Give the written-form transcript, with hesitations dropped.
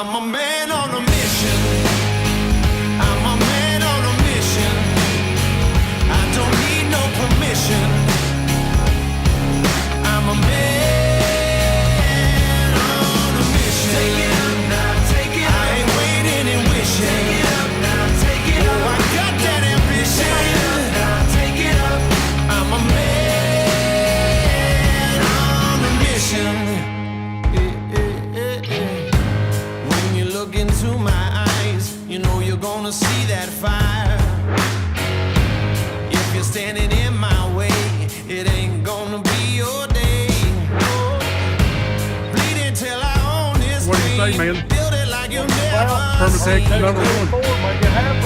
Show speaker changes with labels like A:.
A: I'm a man on a mission. I'm a man on a mission. I don't need no permission. I'm a man on a mission. Take it up now, take it up. I ain't waiting and wishing. Take it up now, take it up. Oh, I got that ambition. Take it up now, take it up. I'm a man on a mission. When you look into my eyes, you know you're gonna see that fire. If you're standing in my way, it ain't gonna be your day. Bleeding till I own this.
B: What do you say, man?
A: Build it like you never
B: Permatex
A: seen.
B: #1.
C: Make it happen.